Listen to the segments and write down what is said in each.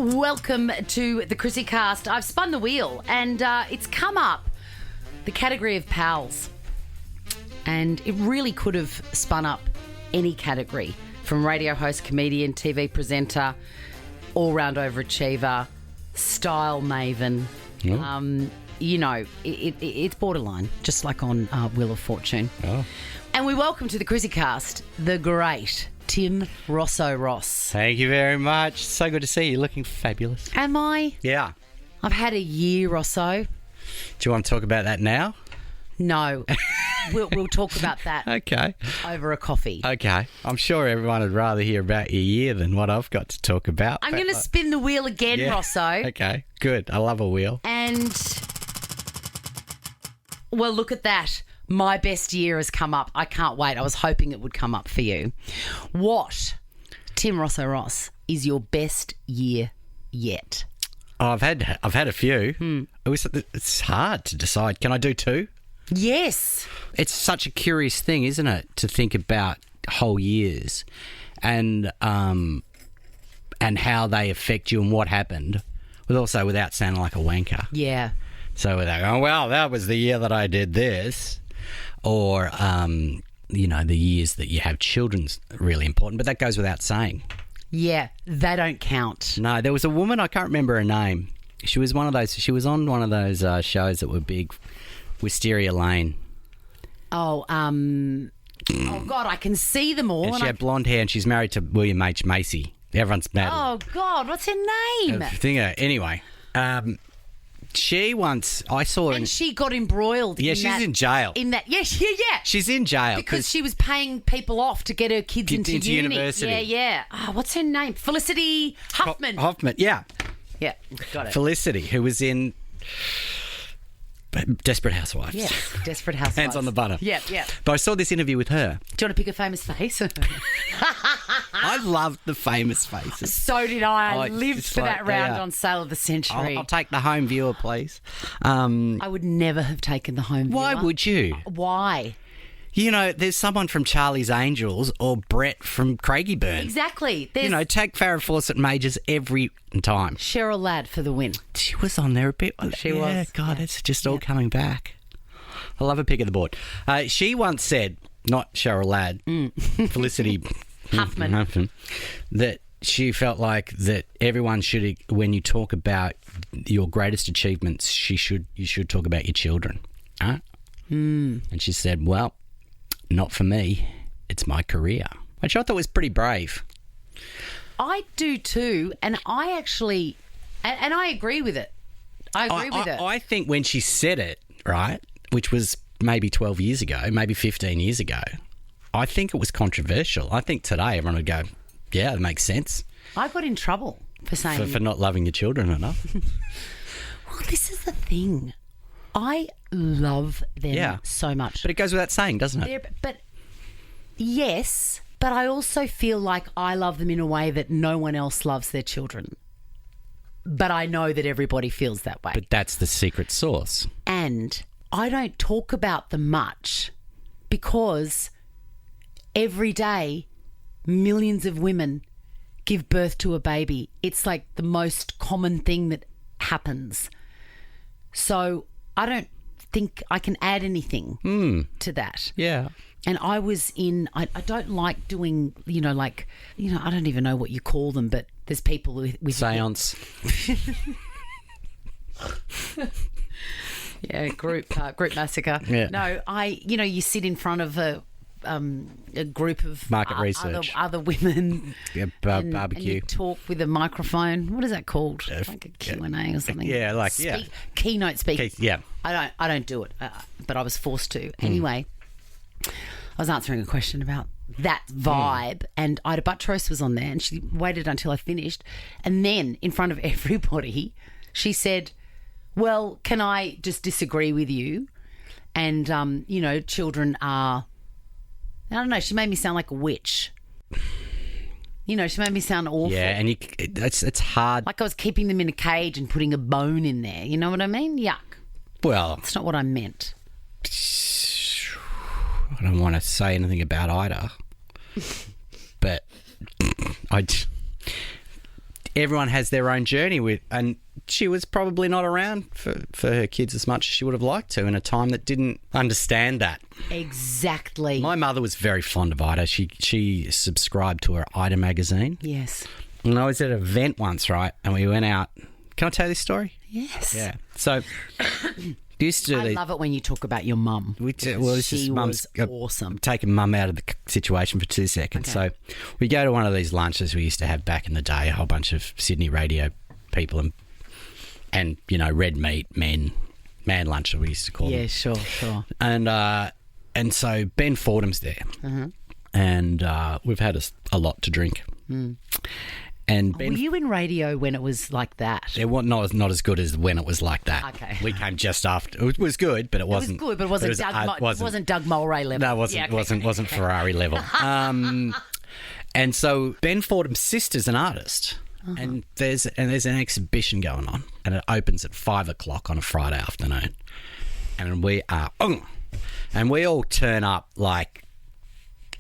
Welcome to the ChrissieCast. I've spun the wheel and it's come up, the category of pals. And it really could have spun up any category, from radio host, comedian, TV presenter, all-round overachiever, style maven. It's borderline, just like on Wheel of Fortune. Oh. And we welcome to the ChrissieCast the great Tim Rosso-Ross. Thank you very much. So good to see you. Looking fabulous. Am I? Yeah. I've had a year, Rosso. Do you want to talk about that now? No. We'll talk about that. Okay. Over a coffee. Okay. I'm sure everyone would rather hear about your year than what I've got to talk about. I'm going to spin the wheel again, yeah. Rosso. Okay. Good. I love a wheel. And, well, look at that. My best year has come up. I can't wait. I was hoping it would come up for you. What, Tim Rosso-Ross, is your best year yet? Oh, I've had a few. It's hard to decide. Can I do two? Yes. It's such a curious thing, isn't it, to think about whole years and how they affect you and what happened, but also without sounding like a wanker. Yeah. So without going, well, that was the year that I did this. Or, the years that you have children's really important, but that goes without saying. Yeah, they don't count. No, there was a woman, I can't remember her name. She was on one of those shows that were big, Wisteria Lane. Oh, God, I can see them all. And she had blonde hair and she's married to William H. Macy. Everyone's mad. Oh, God, what's her name? Anyway, I saw her. And she got embroiled. Yeah, she's in jail. Yeah. She's in jail. Because she was paying people off to get her kids into university. Yeah. Oh, what's her name? Felicity Huffman. Huffman, yeah. Yeah, got it. Felicity, who was in Desperate Housewives. Yes, Desperate Housewives. Hands on the butter. Yeah. But I saw this interview with her. Do you want to pick a famous face? I loved the famous faces. So did I. I lived for that round on Sale of the Century. I'll take the home viewer, please. I would never have taken the home viewer. Why would you? Why? There's someone from Charlie's Angels or Brett from Craigieburn. Exactly. Take Farrah Fawcett Majors every time. Cheryl Ladd for the win. She was on there a bit. She was. God, it's just all coming back. I love a pick of the board. She once said, not Cheryl Ladd, Felicity Huffman, that she felt like that everyone should, when you talk about your greatest achievements, you should talk about your children. Huh? And she said, well, not for me. It's my career. Which I thought was pretty brave. I do too. And I actually... And I agree with it. I think when she said it, right, which was maybe 12 years ago, maybe 15 years ago, I think it was controversial. I think today everyone would go, yeah, that makes sense. I got in trouble for saying... For not loving your children enough. Well, this is the thing. I love them so much. But it goes without saying, doesn't it? But yes, but I also feel like I love them in a way that no one else loves their children. But I know that everybody feels that way. But that's the secret sauce. And I don't talk about them much because every day millions of women give birth to a baby. It's like the most common thing that happens. So I don't think I can add anything to that. Yeah. And I was I don't like doing, I don't even know what you call them, but there's people with Seance. Yeah, group massacre. Yeah. No, you sit in front of a group of market research, other women, barbecue, and you talk with a microphone. What is that called? Like a Q&A or something. Yeah, keynote speaking. Yeah, I don't do it, but I was forced to anyway. I was answering a question about that vibe, and Ida Buttrose was on there, and she waited until I finished, and then in front of everybody, she said, "Well, can I just disagree with you?" And children are. I don't know. She made me sound like a witch. She made me sound awful. Yeah, and it's hard. Like I was keeping them in a cage and putting a bone in there. You know what I mean? Yuck. Well, that's not what I meant. I don't want to say anything about Ida, but everyone has their own journey with, and she was probably not around for her kids as much as she would have liked to in a time that didn't understand that. Exactly. My mother was very fond of Ida. She subscribed to her Ida magazine. Yes. And I was at an event once, right? And we went out. Can I tell you this story? Yes. Yeah. So used to do I love it when you talk about your mum. She was awesome. Taking mum out of the situation for 2 seconds. Okay. So we go to one of these lunches we used to have back in the day, a whole bunch of Sydney radio people and you know, red meat man lunch we used to call them. Yeah, sure. And so Ben Fordham's there. Mm-hmm. And we've had a lot to drink. Mm. And Ben, were you in radio when it was like that? It was not as good as when it was like that. Okay. We came just after. It was good, but it wasn't. It was good, but it wasn't Doug Mulray level. No, it wasn't Ferrari level. And so Ben Fordham's sister's an artist, and there's an exhibition going on, and it opens at 5:00 on a Friday afternoon, and we are, and we all turn up like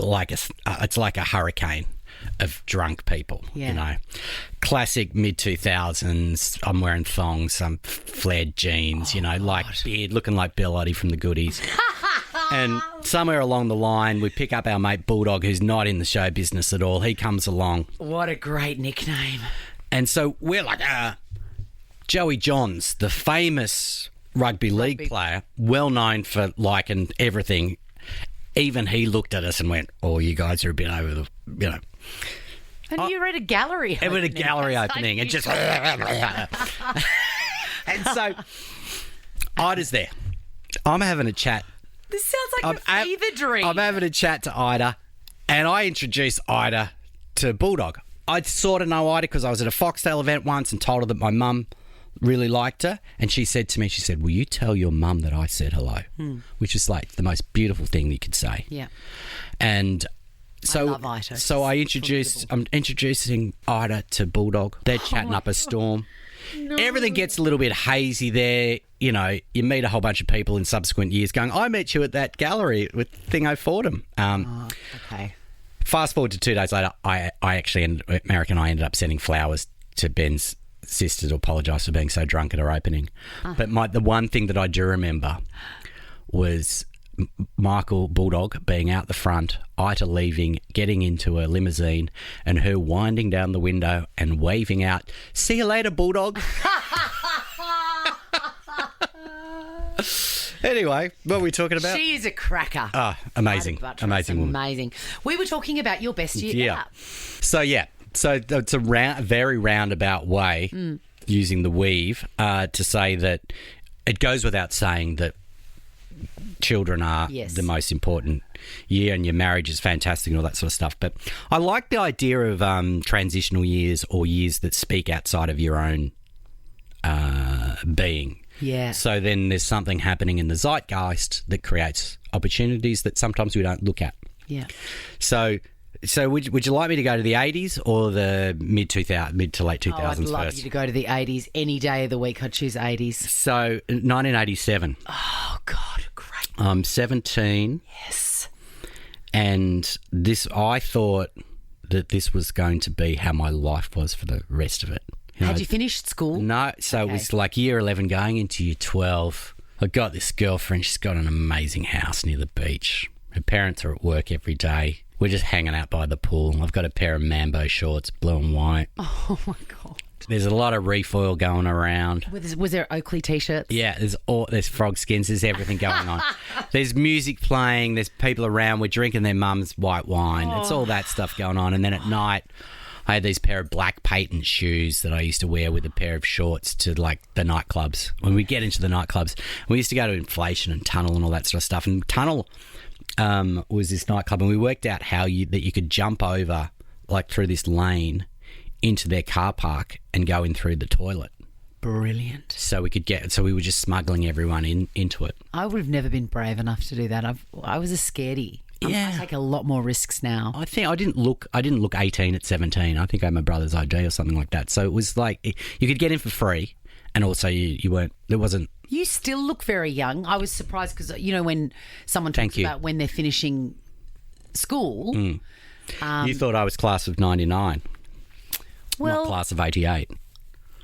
it's like a hurricane of drunk people, you know. Classic mid-2000s, I'm wearing thongs, some flared jeans, you know, like beard, looking like Bill Oddie from the Goodies. And somewhere along the line, we pick up our mate Bulldog, who's not in the show business at all. He comes along. What a great nickname. And so we're like, Joey Johns, the famous rugby league player, well known for liking everything. Even he looked at us and went, "Oh, you guys are a bit over the, you know." And you were at a gallery opening. It was a gallery opening. And just... And so Ida's there. I'm having a chat. This sounds like a fever dream. I'm having a chat to Ida, and I introduced Ida to Bulldog. I sort of know Ida because I was at a Foxtail event once and told her that my mum really liked her, and she said to me, will you tell your mum that I said hello? Which is like the most beautiful thing you could say. Yeah. And so, I love Ida. So I'm introducing Ida to Bulldog. They're chatting up a storm. No. Everything gets a little bit hazy there. You know, you meet a whole bunch of people in subsequent years going, I met you at that gallery with Thingo Fordham. Okay. Fast forward to 2 days later, I actually, American and I ended up sending flowers to Ben's sister to apologise for being so drunk at her opening. But the one thing that I do remember was Michael Bulldog being out the front, Ida leaving, getting into a limousine, and her winding down the window and waving out, "See you later, Bulldog." Anyway, what were we talking about? She is a cracker. Oh, amazing. Amazing woman. Amazing. We were talking about your best year out. So it's a very roundabout way, using the weave, to say that it goes without saying that children are the most important year, and your marriage is fantastic and all that sort of stuff. But I like the idea of transitional years, or years that speak outside of your own being. Yeah. So then there's something happening in the zeitgeist that creates opportunities that sometimes we don't look at. Yeah. So would you like me to go to the 80s or the mid to late 2000s I'd love first? you to go to the 80s. Any day of the week, I'd choose 80s. So 1987. Oh, God, great. I'm 17. Yes. And I thought that this was going to be how my life was for the rest of it. Had you finished school? No. So it was like year 11 going into year 12. I got this girlfriend. She's got an amazing house near the beach. Her parents are at work every day. We're just hanging out by the pool. I've got a pair of Mambo shorts, blue and white. Oh, my God. There's a lot of reef oil going around. Was there Oakley T-shirts? Yeah, there's frog skins. There's everything going on. There's music playing. There's people around. We're drinking their mum's white wine. It's all that stuff going on. And then at night, I had these pair of black patent shoes that I used to wear with a pair of shorts to like the nightclubs. When we get into the nightclubs, we used to go to Inflation and Tunnel and all that sort of stuff. And Tunnel was this nightclub, and we worked out that you could jump over like through this lane into their car park and go in through the toilet. Brilliant. So we were just smuggling everyone into it. I would have never been brave enough to do that. I was a scaredy. I take a lot more risks now. I think I didn't look 18 at 17. I think I had my brother's ID or something like that. So it was like you could get in for free, and also you weren't. There wasn't. You still look very young. I was surprised because when someone talks about when they're finishing school, you thought I was class of '99. Well, not class of 88.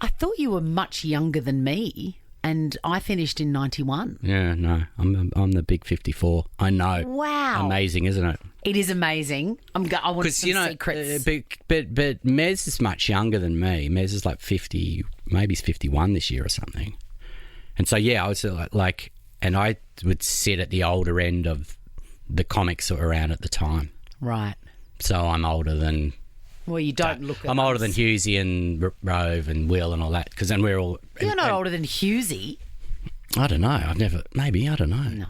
I thought you were much younger than me, and I finished in 91. Yeah, no, I'm the big 54. I know. Wow. Amazing, isn't it? It is amazing. I want some secrets. But Mez is much younger than me. Mez is like 50, maybe he's 51 this year or something. And so, yeah, I was like, and I would sit at the older end of the comics that were around at the time. Right. So I'm older than... Well, you don't look at I'm older us. than Husey and Rove and Will and all that, because then we're all... You're not older than Husey. I don't know. I don't know. No.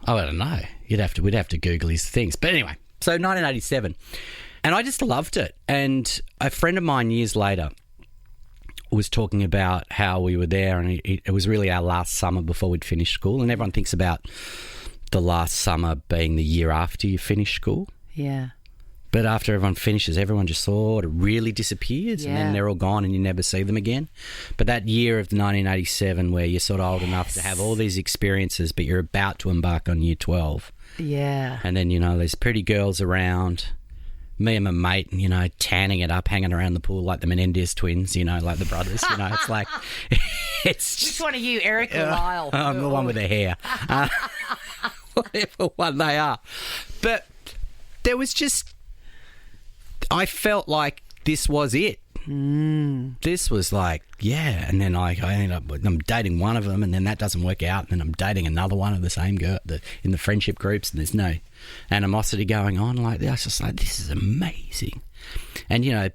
Oh, I don't know. We'd have to Google his things. But anyway, so 1987. And I just loved it. And a friend of mine years later was talking about how we were there, and it was really our last summer before we'd finished school. And everyone thinks about the last summer being the year after you finish school. Yeah. But after everyone finishes, everyone just sort of really disappears, and then they're all gone and you never see them again. But that year of 1987 where you're sort of old enough to have all these experiences, but you're about to embark on year 12. Yeah. And then, there's pretty girls around, me and my mate, tanning it up, hanging around the pool like the Menendez twins, like the brothers, it's like... Which one are you, Eric or Lyle? I'm the one with the hair. Whatever one they are. But there was just... I felt like this was it. This was like, yeah. And then I ended up, I'm dating one of them, and then that doesn't work out. And then I'm dating another one of the same girl in the friendship groups, and there's no animosity going on like this. I was just like, this is amazing. And,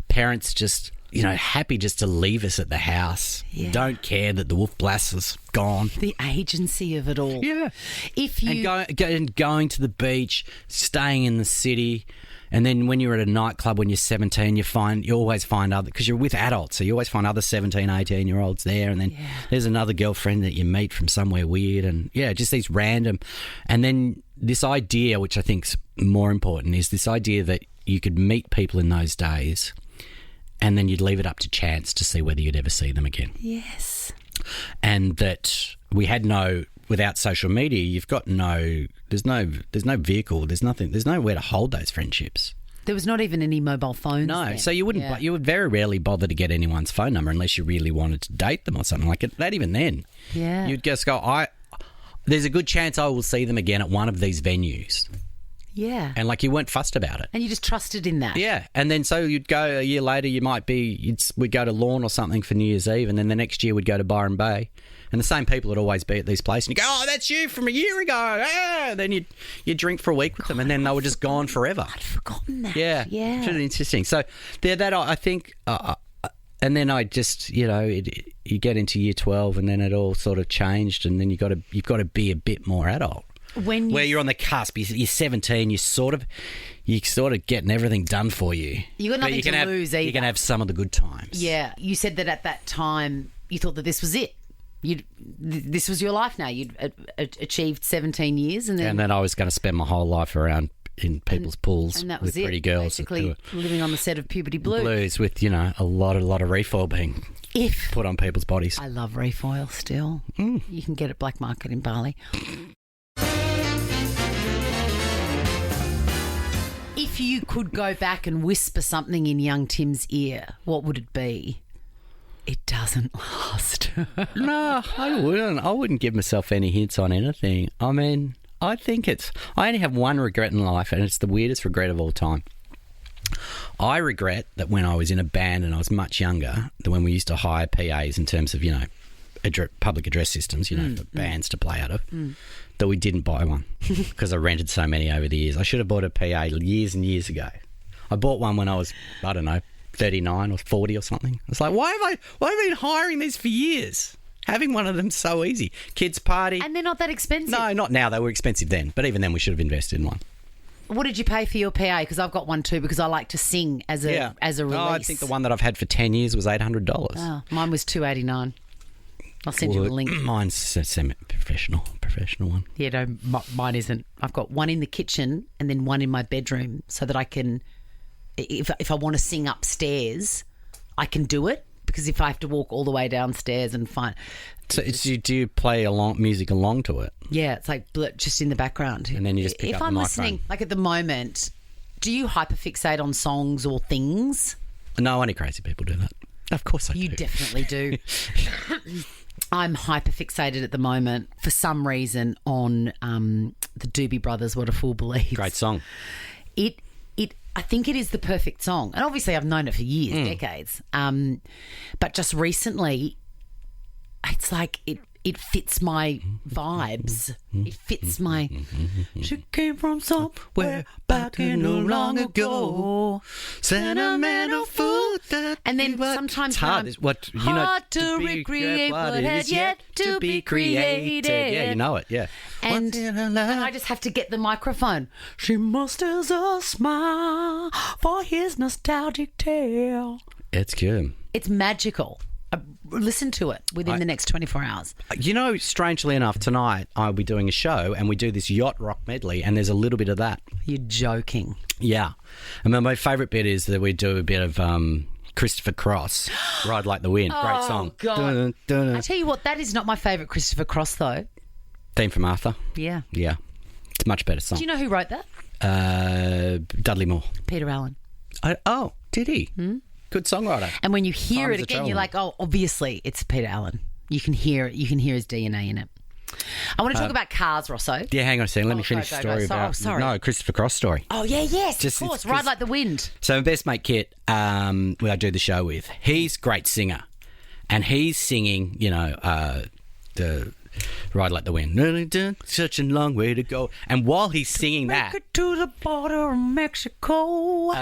parents just, happy just to leave us at the house. Yeah. Don't care that the Wolf Blass is gone. The agency of it all. Yeah. If you... And going to the beach, staying in the city... And then when you're at a nightclub when you're 17, you always find other, because you're with adults, so you always find other 17, 18-year-olds there, and then there's another girlfriend that you meet from somewhere weird, and just these random. And then this idea, which I think's more important, is this idea that you could meet people in those days, and then you'd leave it up to chance to see whether you'd ever see them again. Yes. And that we had without social media, there's no vehicle, there's nothing, there's nowhere to hold those friendships. There was not even any mobile phones. No, then. So you would very rarely bother to get anyone's phone number unless you really wanted to date them or something like it. That even then, you'd just go, there's a good chance I will see them again at one of these venues. Yeah. And you weren't fussed about it. And you just trusted in that. Yeah. And then so you'd go a year later, we'd go to Lawn or something for New Year's Eve, and then the next year we'd go to Byron Bay. And the same people would always be at these places. And you go, oh, that's you from a year ago. Ah! Then you'd drink for a week with them, and then they were just gone forever. I'd forgotten that. Yeah. Yeah. It's really interesting. So that I think, and then I just, you get into year 12, and then it all sort of changed, and then you've got to be a bit more adult. Where you're on the cusp, you're 17, you're sort of getting everything done for you. You got nothing to lose either. You can have some of the good times. Yeah. You said that at that time you thought that this was it. This was your life now. You'd achieved 17 years, and then I was going to spend my whole life around in people's pools and that was with pretty girls, basically living on the set of Puberty Blues with a lot of refoil being put on people's bodies. I love refoil still. You can get it black market in Bali. If you could go back and whisper something in young Tim's ear, what would it be? It doesn't last. No, I wouldn't. I wouldn't give myself any hints on anything. I mean, I only have one regret in life, and it's the weirdest regret of all time. I regret that when I was in a band and I was much younger, that when we used to hire PAs in terms of, public address systems, for bands to play out of, that we didn't buy one because I rented so many over the years. I should have bought a PA years and years ago. I bought one when I was, 39 or 40 or something. It's like, why have I been hiring these for years? Having one of them so easy. Kids party. And they're not that expensive. No, not now. They were expensive then. But even then we should have invested in one. What did you pay for your PA? Because I've got one too, because I like to sing as a release. Oh, I think the one that I've had for 10 years was $800. Oh, mine was $289. I'll send you a link. Mine's a semi-professional one. Yeah, no, mine isn't. I've got one in the kitchen and then one in my bedroom so that I can... If I want to sing upstairs, I can do it, because if I have to walk all the way downstairs and find... So do you play music along to it? Yeah, it's like just in the background. And then you just pick up the microphone. If I'm listening, like at the moment, do you hyperfixate on songs or things? No, only crazy people do that. Of course I do. You definitely do. I'm hyper fixated at the moment for some reason on the Doobie Brothers, What a Fool Believes. Great song. I think it is the perfect song. And obviously I've known it for years, decades. But just recently, it's like it fits my vibes. It fits my... She came from somewhere back in the long ago. Sentimental food. And then sometimes... It's hard. Hard to recreate what has yet to be created. Yeah, you know it, yeah. And I just have to get the microphone. She musters a smile for his nostalgic tale. It's good. It's magical. Listen to it within the next 24 hours. You know, strangely enough, tonight I'll be doing a show and we do this yacht rock medley and there's a little bit of that. You're joking. Yeah. I mean, my favourite bit is that we do a bit of Christopher Cross, Ride Like the Wind. Great song. God. Dun, dun, dun. I tell you what, that is not my favourite Christopher Cross, though. Theme from Arthur. Yeah. Yeah. It's a much better song. Do you know who wrote that? Dudley Moore. Peter Allen. Oh, did he? Good songwriter. And when you hear Time's it a again, trouble. you're like, oh, obviously it's Peter Allen. You can hear it. You can hear his DNA in it. I want to talk about cars, Rosso. Yeah, hang on a second. Let me go, finish go, the go. story So- about... sorry. No, Christopher Cross story. Oh, yeah, yes, Just- of course. it's- Ride Like the Wind. So my best mate Kit, who I do the show with, he's a great singer. And he's singing, you know, the Ride Like the Wind. Such a long way to go. And while he's singing that... Make it to the border of Mexico.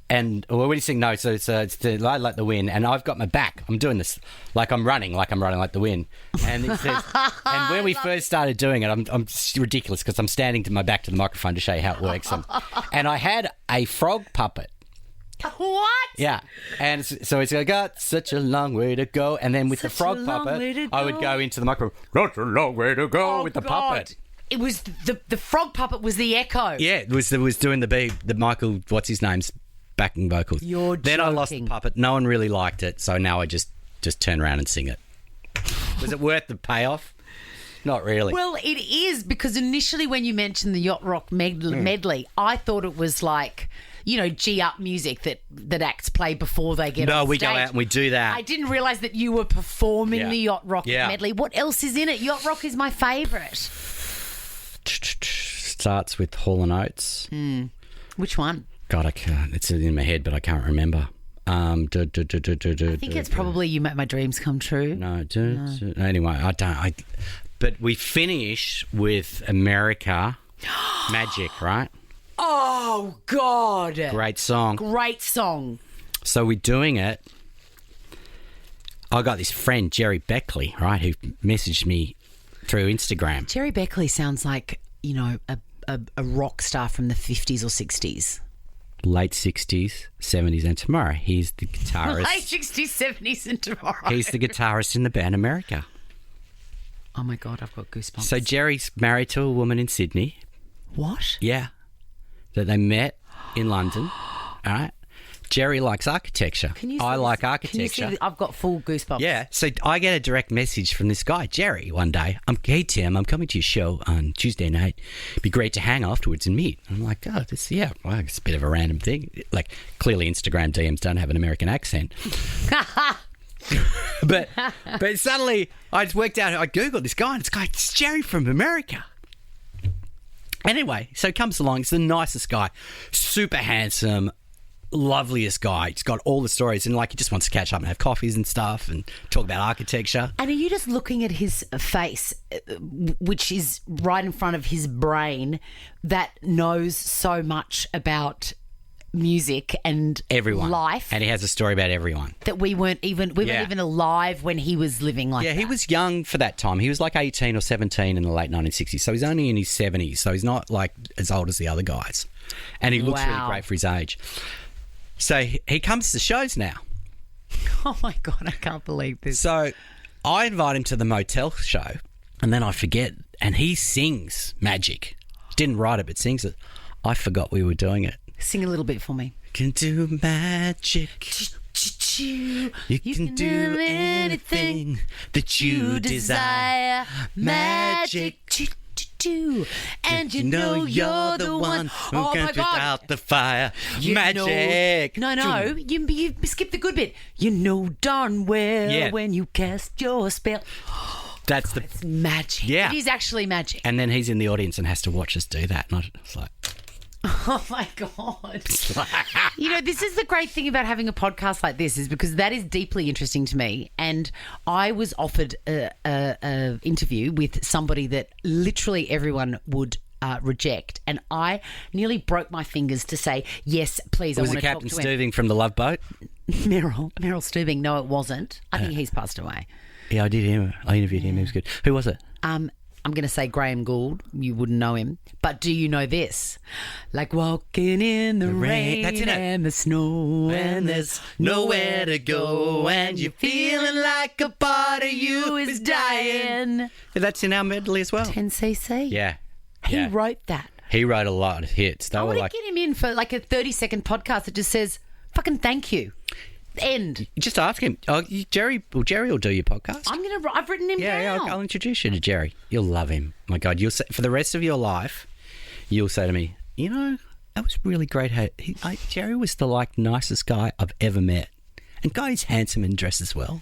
And when you sing no, so it's the Ride Like the Wind, and I've got my back. I'm doing this like I'm running like the wind. And it says, and when we first started doing it, I'm it's ridiculous because I'm standing to my back to the microphone to show you how it works. And I had a frog puppet. What? Yeah, and so it's got such a long way to go, and then with the Such a frog long way to puppet, I would go. go into the microphone. Such a long way to go with the puppet. It was the frog puppet was the echo. Yeah, it was doing the Michael, what's his name's backing vocals. You're Then I lost the joking. puppet. No one really liked it, so now I just turn around and sing it. Was it worth the payoff? Not really. Well, it is because initially when you mentioned the yacht rock medley, I thought it was like, you know, G up music that acts play before they get on No, we stage. go out and we do that. I didn't realise that you were performing Yeah. the yacht rock Yeah. medley. What else is in it? Yacht rock is my favourite. Starts with Hall & Oates. Which one? God, I can't. It's in my head, but I can't remember. I I think it's probably You Make My Dreams Come True. No. Anyway, I don't. But we finish with America Magic, right? Oh, God. Great song. Great song. So we're doing it. I got this friend, Jerry Beckley, right, who messaged me through Instagram. Jerry Beckley sounds like, you know, a rock star from the 50s or 60s. Late 60s, 70s, and tomorrow. He's the guitarist. Late 60s, 70s and tomorrow. He's the guitarist in the band America. Oh, my God, I've got goosebumps. So Jerry's married to a woman in Sydney. What? Yeah. That they met in London. All right. Jerry likes architecture. I like architecture. I've got full goosebumps. Yeah. So I get a direct message from this guy, Jerry, one day. Hey, Tim, I'm coming to your show on Tuesday night. It'd be great to hang afterwards and meet. I'm like, oh, it's a bit of a random thing. Like, clearly Instagram DMs don't have an American accent. but suddenly I just worked out, I Googled this guy, and it's Jerry from America. Anyway, so he comes along. He's the nicest guy, super handsome, loveliest guy. He's got all the stories, and like he just wants to catch up and have coffees and stuff and talk about architecture. And are you just looking at his face, which is right in front of his brain, that knows so much about music and Everyone. life, And he has a story about everyone. that we weren't even alive when he was living like that? Yeah, he was young for that time. He was like 18 or 17 in the late 1960s. So he's only in his 70s. So he's not like as old as the other guys. And he looks really Wow. great for his age. So he comes to shows now. Oh my God, I can't believe this. So I invite him to the motel show, and then I forget, and he sings Magic. Didn't write it, but sings it. I forgot we were doing it. Sing a little bit for me. Can do magic. You can do anything that you desire. Magic. do. And you know you're the one. Oh, my God. Out the fire. Magic. No. You skipped the good bit. You know darn well when you cast your spell. It's magic. Yeah. It is actually magic. And then he's in the audience and has to watch us do that. And it's like... Oh, my God. You know, this is the great thing about having a podcast like this is because that is deeply interesting to me. And I was offered a interview with somebody that literally everyone would reject. And I nearly broke my fingers to say, yes, please, I want to talk to him. Was it Captain Stubing from The Love Boat? Meryl Stubing. No, it wasn't. I think he's passed away. Yeah, I did him. I interviewed him. He was good. Who was it? I'm going to say Graham Gould. You wouldn't know him. But do you know this? Like walking in the rain and the snow and there's nowhere to go and you're feeling like a part of you is dying. Yeah, that's in our medley as well. 10cc. Yeah. He wrote that. He wrote a lot of hits. I want to get him in for like a 30-second podcast that just says, fucking thank you. End. Just ask him. Oh, Jerry will do your podcast. I've written him down. Yeah, I'll introduce you to Jerry. You'll love him. My God, you'll say, for the rest of your life, you'll say to me, you know, that was really great. Jerry was the nicest guy I've ever met, and God, he's handsome and dresses well.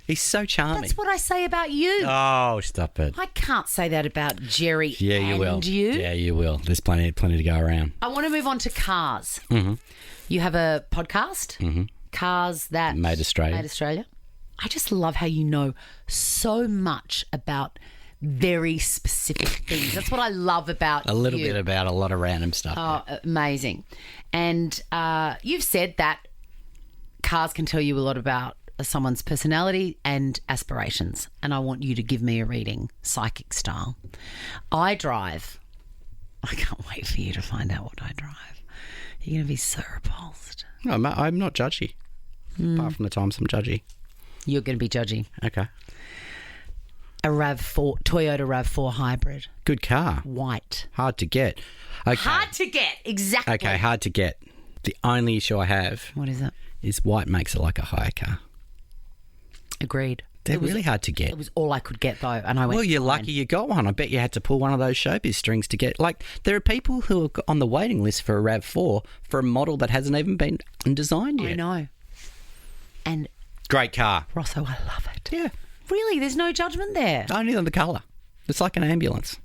He's so charming. That's what I say about you. Oh, stop it! I can't say that about Jerry. Yeah, you will. Yeah, you will. There's plenty to go around. I want to move on to cars. Mm-hmm. You have a podcast. Mm-hmm. Cars that made Australia. I just love how you know so much about very specific things. That's what I love about a little bit about a lot of random stuff. Oh, amazing. And you've said that cars can tell you a lot about someone's personality and aspirations. And I want you to give me a reading, psychic style. I can't wait for you to find out what I drive. You're going to be so repulsed. No, I'm not judgy. Apart from the times I'm judgy. You're going to be judgy. Okay. A RAV4, Toyota RAV4 hybrid. Good car. White. Hard to get. Okay. Hard to get, exactly. Okay, hard to get. The only issue I have... What is it? Is white makes it like a hire car. Agreed. They're really hard to get. It was all I could get, though, and I went... Well, you're lucky you got one. I bet you had to pull one of those showbiz strings to get... Like, there are people who are on the waiting list for a RAV4 for a model that hasn't even been designed yet. I know. And... Great car. Rosso, I love it. Yeah. Really? There's no judgment there? Only on the colour. It's like an ambulance.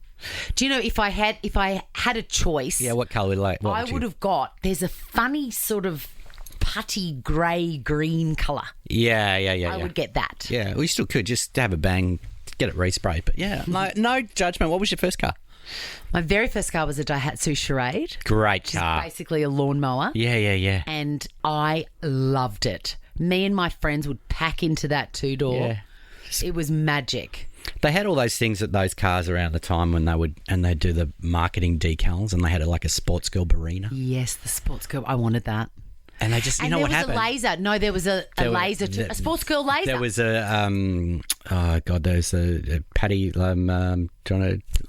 Do you know, if I had a choice... Yeah, what colour would I would have got... There's a funny sort of putty grey-green colour. Yeah. I would get that. Yeah, we still could just have a bang, get it resprayed. But yeah, no judgment. What was your first car? My very first car was a Daihatsu Charade. Great car. Which is basically a lawnmower. Yeah. And I loved it. Me and my friends would pack into that two-door. Yeah. It was magic. They had all those things at those cars around the time when they'd do the marketing decals, and they had like a sports girl Barina. Yes, the sports girl. I wanted that. And they just, what happened? And there was a laser. No, there was a laser, a sports girl laser. There was there's a Paddy, John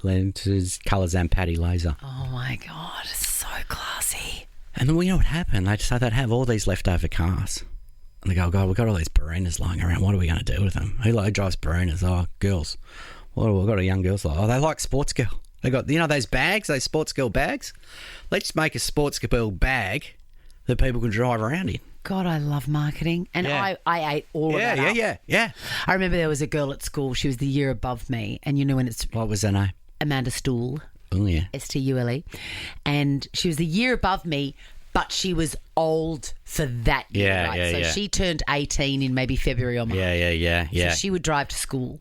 Lentz's Colorzam Paddy laser. Oh my God, it's so classy. And then you know what happened? They'd have all these leftover cars. And they go, God, we've got all these Barinas lying around. What are we going to do with them? Who drives Barinas? Oh, girls. Well, we've got a young girls like, oh, they like sports girl. They got, those bags, those sports girl bags. Let's make a sports girl bag that people can drive around in. God, I love marketing. And I ate all of that up. Yeah. I remember there was a girl at school. She was the year above me. And you know when it's... What was her name? Amanda Stoole. Oh, yeah. Stule. And she was the year above me, but she was old for that year, right? So she turned 18 in maybe February or March. Yeah. So she would drive to school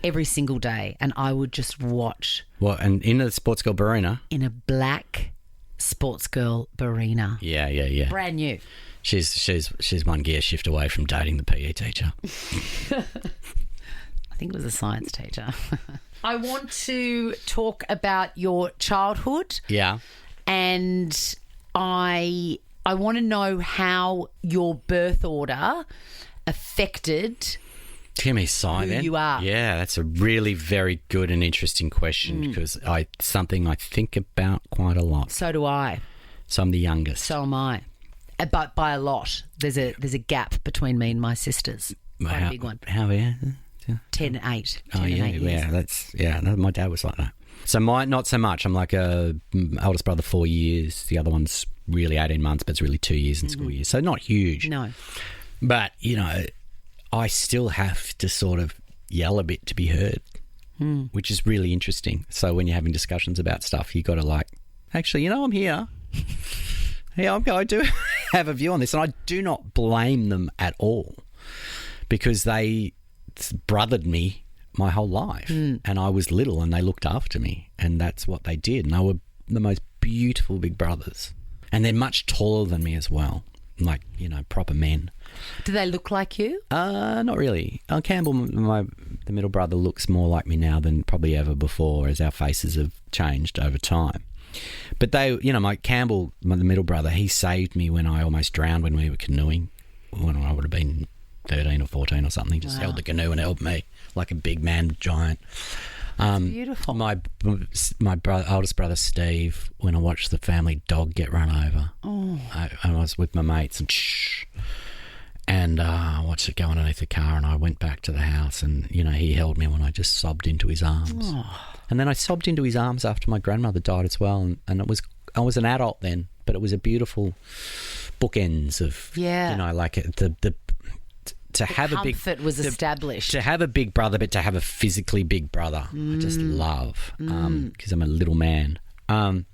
every single day, and I would just watch. What, and in a sports girl Barina? In a black sports girl Barina. Yeah. Brand new. She's one gear shift away from dating the PE teacher. I think it was a science teacher. I want to talk about your childhood. Yeah. And I want to know how your birth order affected Give me a sign, who then. you are. Yeah, that's a really very good and interesting question because something I think about quite a lot. So do I. So I'm the youngest. So am I. But by a lot. There's a gap between me and my sisters. Quite a big one. How, yeah? 10 and 8. Oh, 10 yeah, and 8 years. yeah. My dad was like that. So mine, not so much. I'm like a eldest brother 4 years. The other one's really 18 months, but it's really 2 years in school years. So not huge. No. But, you know, I still have to sort of yell a bit to be heard, which is really interesting. So when you're having discussions about stuff, you got to like, actually, you know, I'm here. Yeah, I do have a view on this, and I do not blame them at all because they brothered me my whole life, and I was little and they looked after me, and that's what they did, and they were the most beautiful big brothers, and they're much taller than me as well, like, you know, proper men. Do they look like you? Not really. Campbell, the middle brother, looks more like me now than probably ever before, as our faces have changed over time. But they, you know, my Campbell, the middle brother, he saved me when I almost drowned when we were canoeing, when I would have been 13 or 14 or something. He just held the canoe and helped me like a big man giant. Beautiful. My oldest brother Steve, when I watched the family dog get run over, I was with my mates and I watched it go underneath the car, and I went back to the house, and, you know, he held me when I just sobbed into his arms. And then I sobbed into his arms after my grandmother died as well, and I was an adult then, but it was a beautiful bookends of, you know, like to have a big comfort was established. To have a big brother, but to have a physically big brother, I just love, because I'm a little man. But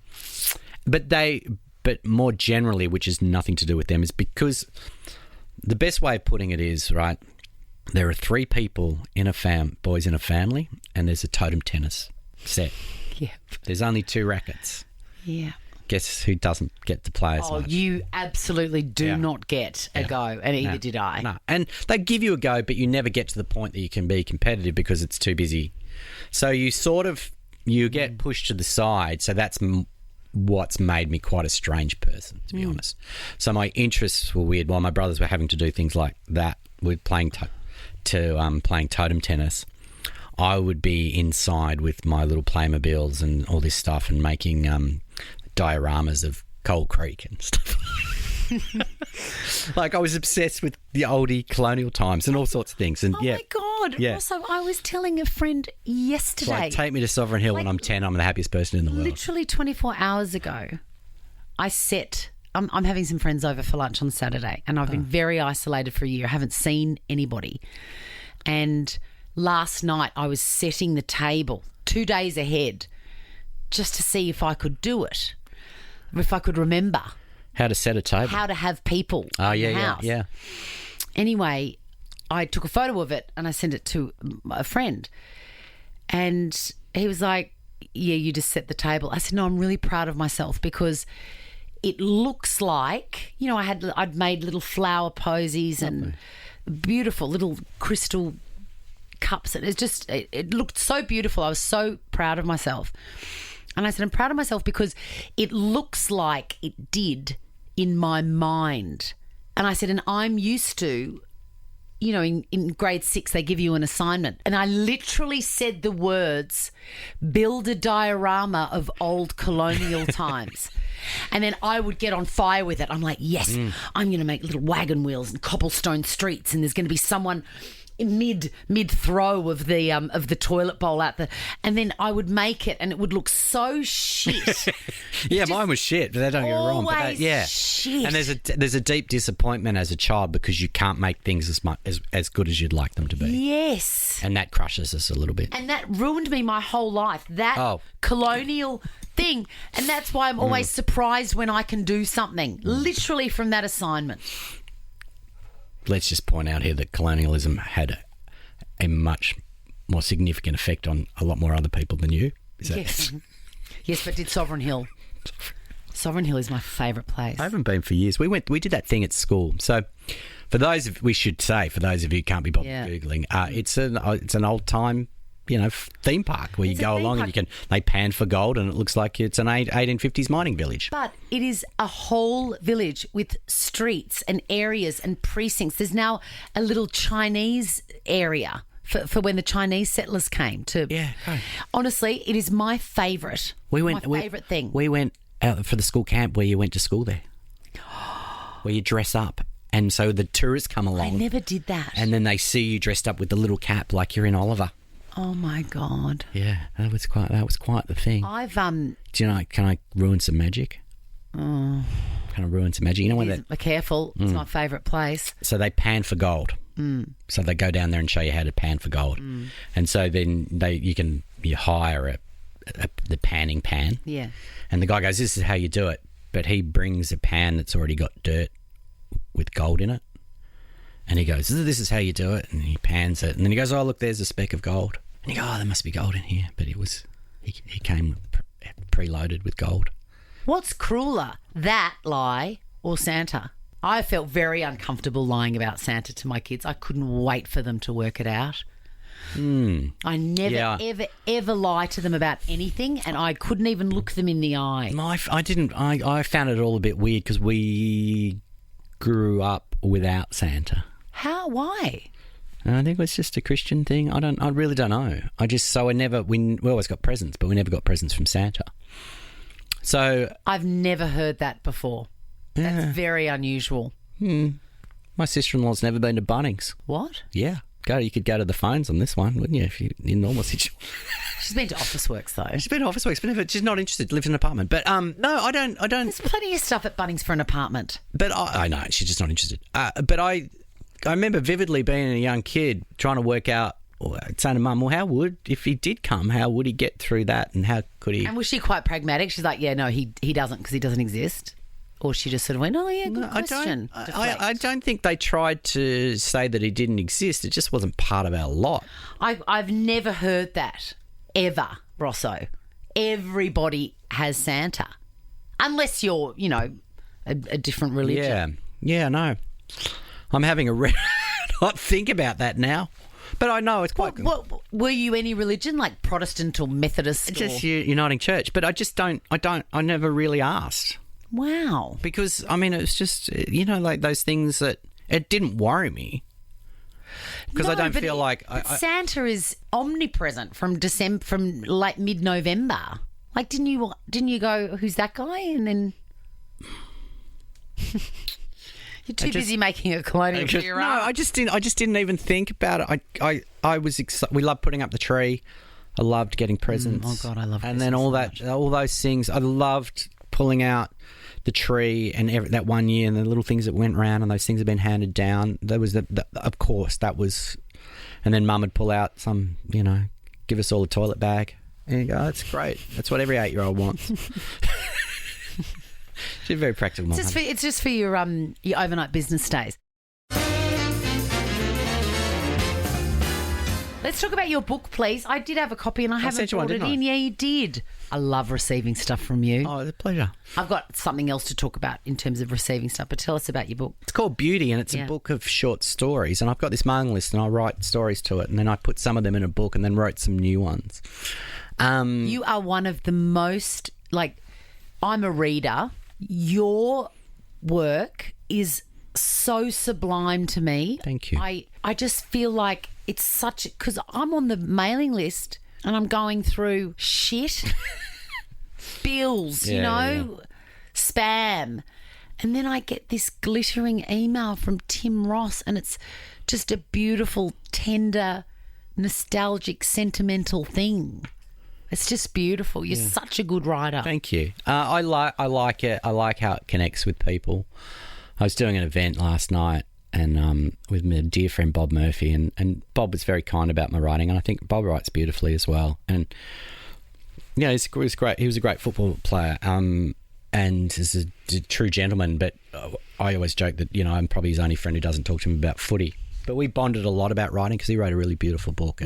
more generally, which has nothing to do with them, is because the best way of putting it is, right, there are 3 people in a boys in a family, and there's a totem tennis set. Yeah. There's only 2 rackets. Yeah. Guess who doesn't get to play as much? You absolutely do not get a go, and either did I. No, and they give you a go, but you never get to the point that you can be competitive because it's too busy. So you get pushed to the side. So that's what's made me quite a strange person, to be honest. So my interests were weird. While my brothers were having to do things like that, with playing playing totem tennis, I would be inside with my little Playmobiles and all this stuff, and making dioramas of Coal Creek and stuff. Like, I was obsessed with the oldie colonial times and all sorts of things. And my God. Yeah. Also, I was telling a friend yesterday. Like, take me to Sovereign Hill when I'm 10. I'm the happiest person in the world. Literally 24 hours ago, I'm having some friends over for lunch on Saturday, and I've been very isolated for a year. I haven't seen anybody. And last night I was setting the table 2 days ahead just to see if I could do it, if I could remember. How to set a table. How to have people in the house. Yeah. Anyway, I took a photo of it and I sent it to a friend. And he was like, yeah, you just set the table. I said, no, I'm really proud of myself because it looks like, you know, I'd made little flower posies and beautiful little crystal cups. And it looked so beautiful. I was so proud of myself. And I said, I'm proud of myself because it looks like it did in my mind. And I said, and I'm used to, you know, in grade 6, they give you an assignment. And I literally said the words, build a diorama of old colonial times. And then I would get on fire with it. I'm like, yes, I'm going to make little wagon wheels and cobblestone streets. And there's going to be someone mid throw of the toilet bowl out there, and then I would make it, and it would look so shit. Yeah, mine was shit, but don't get me wrong. But shit. And there's a deep disappointment as a child because you can't make things as good as you'd like them to be. Yes, and that crushes us a little bit. And that ruined me my whole life. That colonial thing, and that's why I'm always surprised when I can do something literally from that assignment. Let's just point out here that colonialism had a much more significant effect on a lot more other people than you. Yes. Yes, but did Sovereign Hill. Sovereign Hill is my favourite place. I haven't been for years. We did that thing at school. So for those of you who can't be bothered Googling, it's an old time, you know, theme park where you go along and they pan for gold, and it looks like it's an 1850s mining village. But it is a whole village with streets and areas and precincts. There's now a little Chinese area for when the Chinese settlers came to. Yeah, right. Honestly, it is my favourite. My favourite thing. We went out for the school camp where you went to school there, where you dress up. And so the tourists come along. I never did that. And then they see you dressed up with the little cap like you're in Oliver. Oh my God. Yeah, that was quite the thing. I've Do you know? Can I ruin some magic? Oh, Can I ruin some magic? You know when be careful. It's my favourite place. So they pan for gold. So they go down there and show you how to pan for gold. And so then you hire the panning pan. Yeah. And the guy goes, "This is how you do it." But he brings a pan that's already got dirt with gold in it. And he goes, "This is how you do it." And he pans it. And then he goes, "Oh, look, there's a speck of gold." And you go, "Oh, there must be gold in here." But he came preloaded with gold. What's crueler, that lie or Santa? I felt very uncomfortable lying about Santa to my kids. I couldn't wait for them to work it out. I never, ever lie to them about anything, and I couldn't even look them in the eye. I found it all a bit weird because we grew up without Santa. How? Why? I think it was just a Christian thing. I really don't know. We always got presents, but we never got presents from Santa. So I've never heard that before. That's very unusual. My sister-in-law's never been to Bunnings. What? Yeah. You could go to the phones on this one, wouldn't you, if you're in normal situation? She's been to Officeworks, though. She's been to Officeworks, but she's not interested. Lives in an apartment. But no, I don't. There's plenty of stuff at Bunnings for an apartment. But I know she's just not interested. But I remember vividly being a young kid trying to work out, saying to Mum, "Well, if he did come, how would he get through that, and how could he?" And was she quite pragmatic? She's like, "Yeah, no, he doesn't because he doesn't exist." Or she just sort of went, "Oh, yeah, good question." I don't think they tried to say that he didn't exist. It just wasn't part of our lot. I've never heard that, ever, Rosso. Everybody has Santa. Unless you're, a different religion. Yeah, no. I'm having a not think about that now. But I know it's quite... What were you any religion, like Protestant or Methodist? Just Uniting Church. But I just don't... I never really asked. Wow. Because, it's just, like those things that it didn't worry me. Because I don't feel like... Santa is omnipresent from like mid-November. Like, didn't you go, "Who's that guy?" And then... You're too busy making a colonial for your own. No, I just didn't even think about it. I was excited. We loved putting up the tree. I loved getting presents. Oh, God, I love And then all those things. I loved pulling out the tree and that one year and the little things that went round and those things have been handed down. There was of course that was, and then Mum would pull out some, give us all a toilet bag and you go, "Oh, that's great. That's what every 8-year-old wants." She's very practical. It's just for your overnight business days. Let's talk about your book, please. I did have a copy and I haven't brought it in. Yeah, you did. I love receiving stuff from you. Oh, it's a pleasure. I've got something else to talk about in terms of receiving stuff, but tell us about your book. It's called Bewdy and it's a book of short stories, and I've got this mailing list and I write stories to it, and then I put some of them in a book and then wrote some new ones. You are one of the most, I'm a reader. Your work is so sublime to me. Thank you. I just feel like it's such... Because I'm on the mailing list and I'm going through shit, bills, spam. And then I get this glittering email from Tim Ross and it's just a beautiful, tender, nostalgic, sentimental thing. It's just beautiful. You're such a good writer. Thank you. I like it. I like how it connects with people. I was doing an event last night and with my dear friend Bob Murphy, and Bob was very kind about my writing, and I think Bob writes beautifully as well. And he was great. He was a great football player, and is a true gentleman. But I always joke that I'm probably his only friend who doesn't talk to him about footy. But we bonded a lot about writing because he wrote a really beautiful book,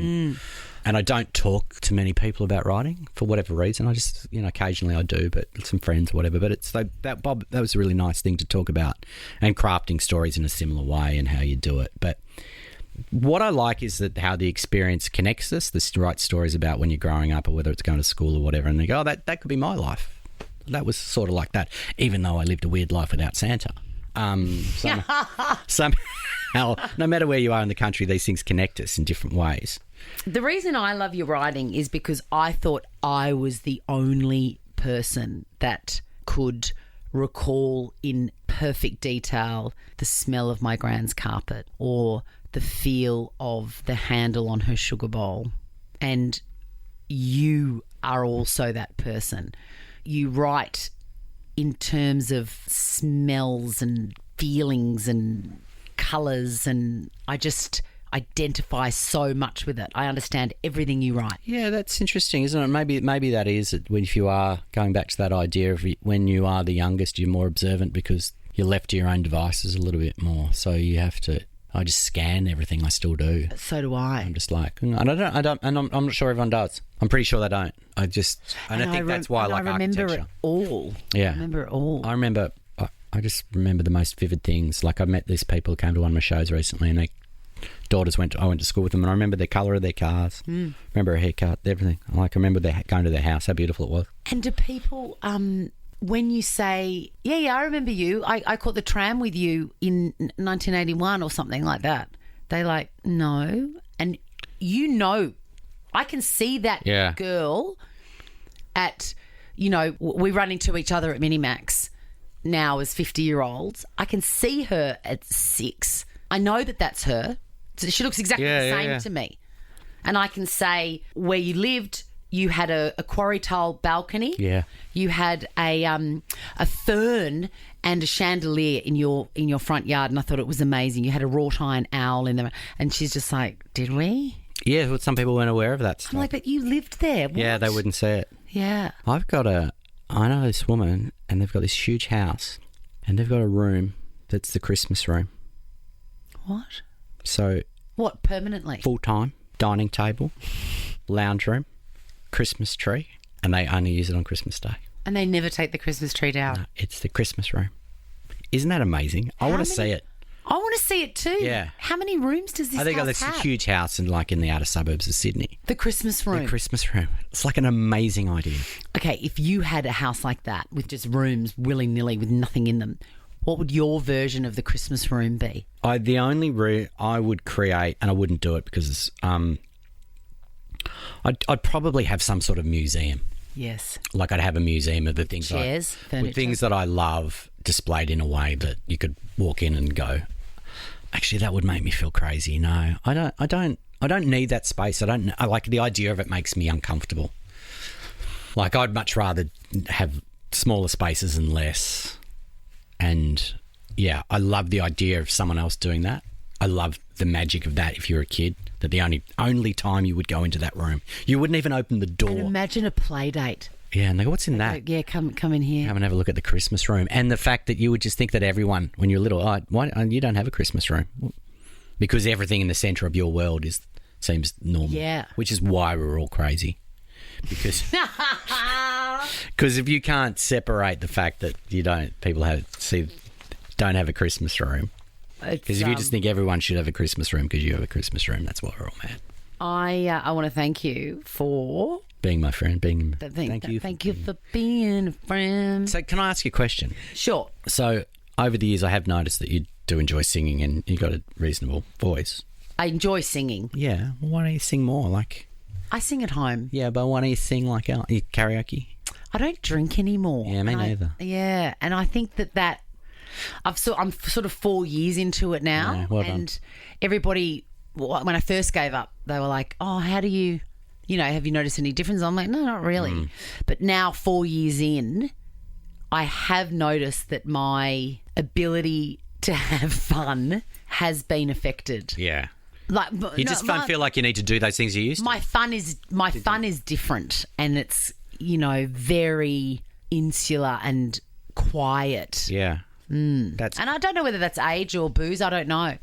and I don't talk to many people about writing for whatever reason. I just, occasionally I do, but some friends or whatever. But it's Bob, that was a really nice thing to talk about, and crafting stories in a similar way and how you do it. But what I like is that how the experience connects us. The right stories about when you're growing up, or whether it's going to school or whatever, and they go, "Oh, that could be my life." That was sort of like that, even though I lived a weird life without Santa. Somehow, no matter where you are in the country, these things connect us in different ways. The reason I love your writing is because I thought I was the only person that could recall in perfect detail the smell of my grand's carpet or the feel of the handle on her sugar bowl. and you are also that person. You write in terms of smells and feelings and colours, and I just identify so much with it. I understand everything you write. Yeah, that's interesting, isn't it? Maybe that is it. If you are going back to that idea of when you are the youngest, you're more observant because you're left to your own devices a little bit more. So you have to. I just scan everything. I still do. So do I. I'm just like, and I'm not sure everyone does. I'm pretty sure they don't. I think that's why I like remember architecture. it all. Yeah. I remember it all. I just remember the most vivid things. Like I met these people who came to one of my shows recently, and their daughters I went to school with them, and I remember the colour of their cars. Remember her haircut, everything. I remember going to their house, how beautiful it was. And do people, when you say, yeah, I remember you, I caught the tram with you in 1981 or something like that, they like, no. And I can see that girl at, we run into each other at Minimax now as 50-year-olds. I can see her at 6. I know that that's her. So she looks exactly the same to me. And I can say where you lived, you had a quarry tile balcony. Yeah. You had a fern and a chandelier in your front yard, and I thought it was amazing. You had a wrought iron owl in there, and she's just like, "Did we?" Yeah, but some people weren't aware of that stuff. I'm like, "But you lived there." What? Yeah, they wouldn't say it. Yeah. I know this woman, and they've got this huge house, and they've got a room that's the Christmas room. What? So. What, permanently? Full-time, dining table, lounge room, Christmas tree, and they only use it on Christmas Day. And they never take the Christmas tree down? No, it's the Christmas room. Isn't that amazing? I want to see it. I want to see it too. Yeah. How many rooms does this house have? I think it's a huge house in the outer suburbs of Sydney. The Christmas room? The Christmas room. It's like an amazing idea. Okay, if you had a house like that with just rooms willy-nilly with nothing in them, what would your version of the Christmas room be? The only room I would create, and I wouldn't do it because I'd probably have some sort of museum. Yes. Like I'd have a museum of the things furniture. that I love displayed in a way that you could walk in and go, actually, that would make me feel crazy. No, I don't need that space. I like the idea of it makes me uncomfortable. Like I'd much rather have smaller spaces and less. And yeah, I love the idea of someone else doing that. I love the magic of that if you're a kid, that the only time you would go into that room, you wouldn't even open the door. And imagine a play date. Yeah, and they go, what's in that? Yeah, come in here. Come and have a look at the Christmas room. And the fact that you would just think that everyone, when you're little, why you don't have a Christmas room? Because everything in the centre of your world seems normal. Yeah. Which is why we're all crazy. Because if you can't separate the fact that people don't have a Christmas room, because if you just think everyone should have a Christmas room because you have a Christmas room, that's why we're all mad. I want to thank you for being my friend. Thank you for being a friend. So can I ask you a question? Sure. So over the years, I have noticed that you do enjoy singing and you've got a reasonable voice. I enjoy singing. Yeah. Well, why don't you sing more? I sing at home. Yeah, but why don't you sing karaoke? I don't drink anymore. Yeah, me neither. And I think that I'm sort of 4 years into it now. Yeah, well and done. Everybody, when I first gave up, they were like, "Oh, how do you, have you noticed any difference?" I'm like, "No, not really." But now 4 years in, I have noticed that my ability to have fun has been affected. Yeah. Feel like you need to do those things you used to. My fun is different, and it's very insular and quiet. Yeah. And I don't know whether that's age or booze. I don't know.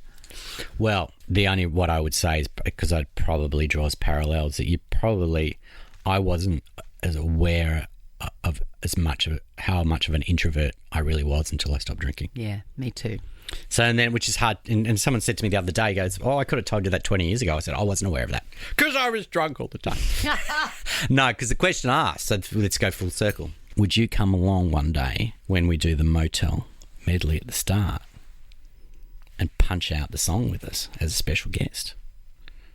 Well, what I would say is, because I'd probably draws parallels, that I wasn't as aware of how much of an introvert I really was until I stopped drinking. Yeah, me too. So, and then, which is hard, and someone said to me the other day, goes, "Oh, I could have told you that 20 years ago." I said, "I wasn't aware of that because I was drunk all the time." No, because the question asked, so let's go full circle. Would you come along one day when we do the Motel medley at the start and punch out the song with us as a special guest?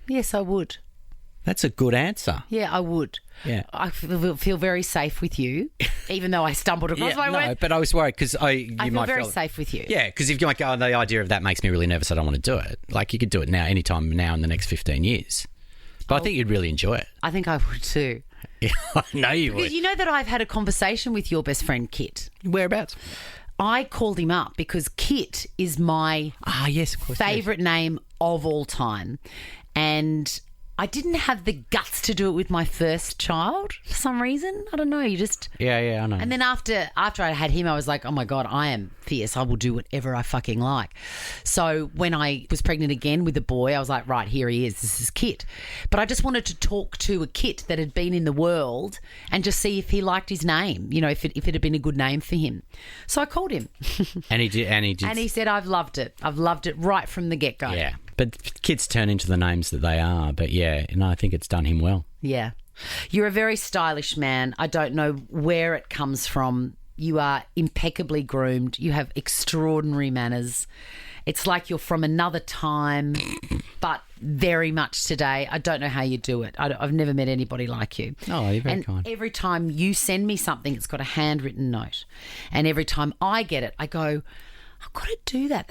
Yes, I would. That's a good answer. Yeah, I would. Yeah. I feel very safe with you, even though I stumbled across my word. No, but I was worried because I feel very safe with you. Yeah, because if you're like, oh, the idea of that makes me really nervous, I don't want to do it. Like, you could do it now, anytime now in the next 15 years. But I think you'd really enjoy it. I think I would too. Yeah, I know you Because would. you know that I've had a conversation with your best friend, Kit. Whereabouts? I called him up because Kit is my Yes, of course. favourite name of all time. And I didn't have the guts to do it with my first child for some reason. I don't know. You just... Yeah, I know. And then after I had him, I was like, oh, my God, I am fierce. I will do whatever I fucking like. So when I was pregnant again with a boy, I was like, right, here he is. This is Kit. But I just wanted to talk to a Kit that had been in the world and just see if he liked his name, you know, if it had been a good name for him. So I called him. And he did. And he said, I've loved it. I've loved it right from the get-go. Yeah. But kids turn into the names that they are. But yeah, I think it's done him well. Yeah. You're a very stylish man. I don't know where it comes from. You are impeccably groomed. You have extraordinary manners. It's like you're from another time, but very much today. I don't know how you do it. I've never met anybody like you. Oh, you're very kind. Every time you send me something, it's got a handwritten note. And every time I get it, I go, I've got to do that.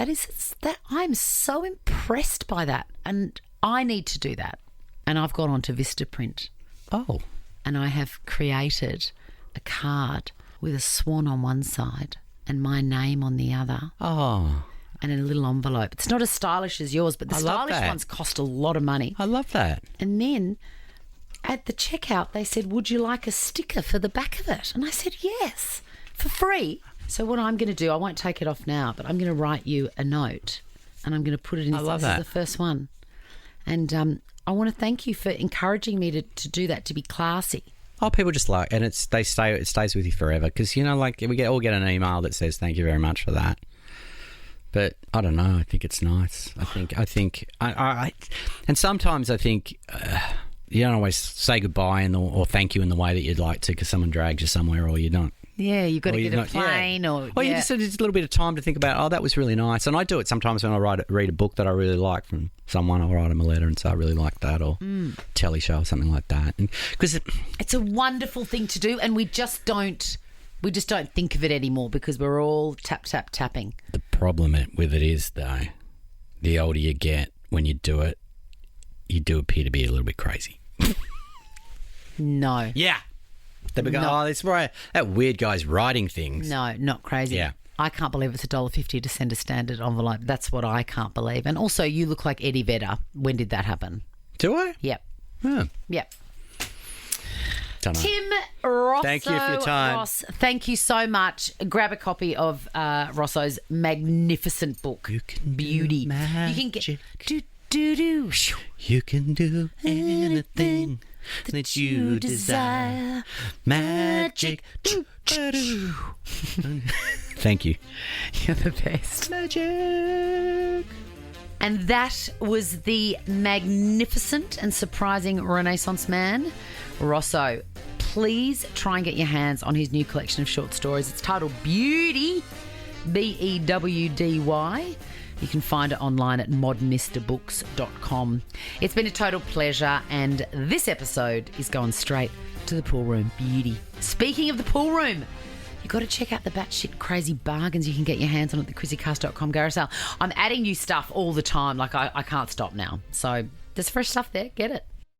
I'm so impressed by that. And I need to do that. And I've gone on to Vistaprint. Oh. And I have created a card with a swan on one side and my name on the other. Oh. And in a little envelope. It's not as stylish as yours, but the stylish ones cost a lot of money. I love that. And then at the checkout, they said, would you like a sticker for the back of it? And I said, yes, for free. So what I'm going to do, I won't take it off now, but I'm going to write you a note and I'm going to put it in. I love this that. is the first one. And I want to thank you for encouraging me to do that, to be classy. Oh, people just like, and it stays with you forever because, you know, like we all get an email that says thank you very much for that. But I don't know. I think it's nice. I think, and sometimes I think you don't always say goodbye or thank you in the way that you'd like to because someone drags you somewhere or you don't. Yeah, you've got to get a plane or... Well, you just need a little bit of time to think about, oh, that was really nice. And I do it sometimes when I read a book that I really like from someone. I'll write them a letter and say I really like that or telly show or something like that. Because it's a wonderful thing to do and we just don't think of it anymore because we're all tapping. The problem with it is, though, the older you get, when you do it, you do appear to be a little bit crazy. No. Yeah. They go, that's right. That weird guy's writing things. No, not crazy. Yeah. I can't believe it's $1.50 to send a standard envelope. That's what I can't believe. And also, you look like Eddie Vedder. When did that happen? Do I? Yep. Oh. Yep. Don't know. Tim Rosso. Thank you for your time. Ross, thank you so much. Grab a copy of Rosso's magnificent book, Bewdy. You can get... Do. You can do anything that you desire. Magic. Thank you. You're the best. Magic. And that was the magnificent and surprising Renaissance man, Rosso. Please try and get your hands on his new collection of short stories. It's titled Bewdy, Bewdy. You can find it online at modmisterbooks.com. It's been a total pleasure, and this episode is going straight to the pool room. Beauty. Speaking of the pool room, you've got to check out the batshit crazy bargains you can get your hands on at the ChrissieCast.com garage sale. I'm adding new stuff all the time. Like, I can't stop now. So there's fresh stuff there. Get it.